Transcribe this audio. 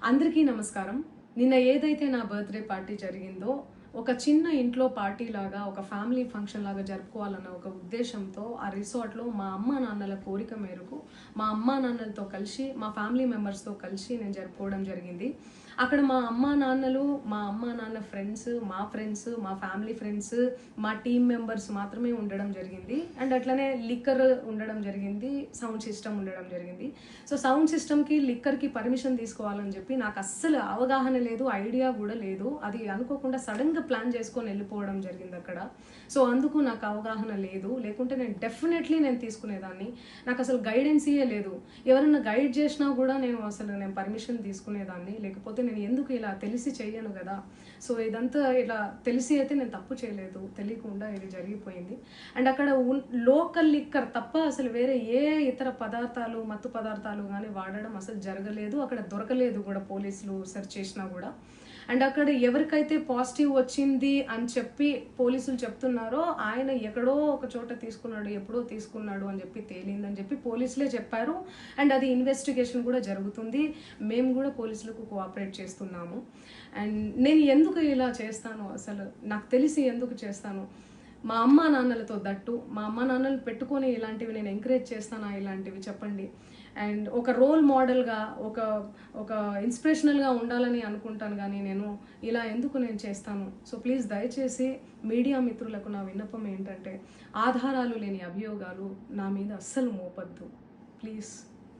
అందరికీ నమస్కారం. నిన్న ఏదైతే నా బర్త్డే పార్టీ జరిగిందో ఒక చిన్న ఇంట్లో పార్టీ లాగా ఒక ఫ్యామిలీ ఫంక్షన్ లాగా జరుపుకోవాలన్న ఒక ఉద్దేశంతో ఆ రిసార్ట్లో మా అమ్మా నాన్నల కోరిక మేరకు మా అమ్మా నాన్నలతో కలిసి మా ఫ్యామిలీ మెంబర్స్తో కలిసి నేను జరుపుకోవడం జరిగింది. అక్కడ మా అమ్మా నాన్న ఫ్రెండ్స్, మా ఫ్యామిలీ ఫ్రెండ్స్, మా టీమ్ మెంబర్స్ మాత్రమే ఉండడం జరిగింది. అండ్ అట్లనే లిక్కర్ ఉండడం జరిగింది, సౌండ్ సిస్టమ్ ఉండడం జరిగింది. సో సౌండ్ సిస్టమ్కి లిక్కర్కి పర్మిషన్ తీసుకోవాలని చెప్పి నాకు అస్సలు అవగాహన లేదు, ఐడియా కూడా లేదు. అది అనుకోకుండా సడన్గా ప్లాన్ చేసుకొని వెళ్ళిపోవడం జరిగింది అక్కడ. సో అందుకు నాకు అవగాహన లేదు, లేకుంటే నేను డెఫినెట్లీ తీసుకునేదాన్ని. నాకు అసలు గైడెన్సీయే లేదు. ఎవరైనా గైడ్ చేసినా కూడా నేను పర్మిషన్ తీసుకునేదాన్ని, లేకపోతే నేను ఎందుకు ఇలా తెలిసి చెయ్యను కదా. సో ఇదంతా ఇలా తెలిసి అయితే నేను తప్పు చేయలేదు, తెలియకుండా ఇది జరిగిపోయింది. అండ్ అక్కడ లోకల్ లిక్కర్ తప్ప అసలు వేరే ఏ ఇతర పదార్థాలు, మత్తు పదార్థాలు కానీ వాడడం అసలు జరగలేదు. అక్కడ దొరకలేదు కూడా, పోలీసులు సెర్చ్ చేసినా కూడా. అండ్ అక్కడ ఎవరికైతే పాజిటివ్ వచ్చింది అని చెప్పి పోలీసులు చెప్తున్నారో ఆయన ఎక్కడో ఒక చోట తీసుకున్నాడు, ఎప్పుడో తీసుకున్నాడు అని చెప్పి తేలిందని చెప్పి పోలీసులే చెప్పారు. అండ్ అది ఇన్వెస్టిగేషన్ కూడా జరుగుతుంది. మేము కూడా పోలీసులకు కోఆపరేట్ చేస్తున్నాము. అండ్ నేను ఎందుకు ఇలా చేస్తాను, అసలు నాకు తెలిసి ఎందుకు చేస్తాను, మా అమ్మా నాన్నలతో దట్టు మా అమ్మా నాన్నలు పెట్టుకొని ఇలాంటివి నేను ఎంకరేజ్ చేస్తానా, ఇలాంటివి చెప్పండి. అండ్ ఒక రోల్ మోడల్గా ఒక ఇన్స్పిరేషనల్గా ఉండాలని అనుకుంటాను, కానీ నేను ఇలా ఎందుకు నేను చేస్తాను. సో ప్లీజ్ దయచేసి మీడియా మిత్రులకు నా విన్నపం ఏంటంటే, ఆధారాలు లేని అభియోగాలు నా మీద అస్సలు మోపద్దు ప్లీజ్.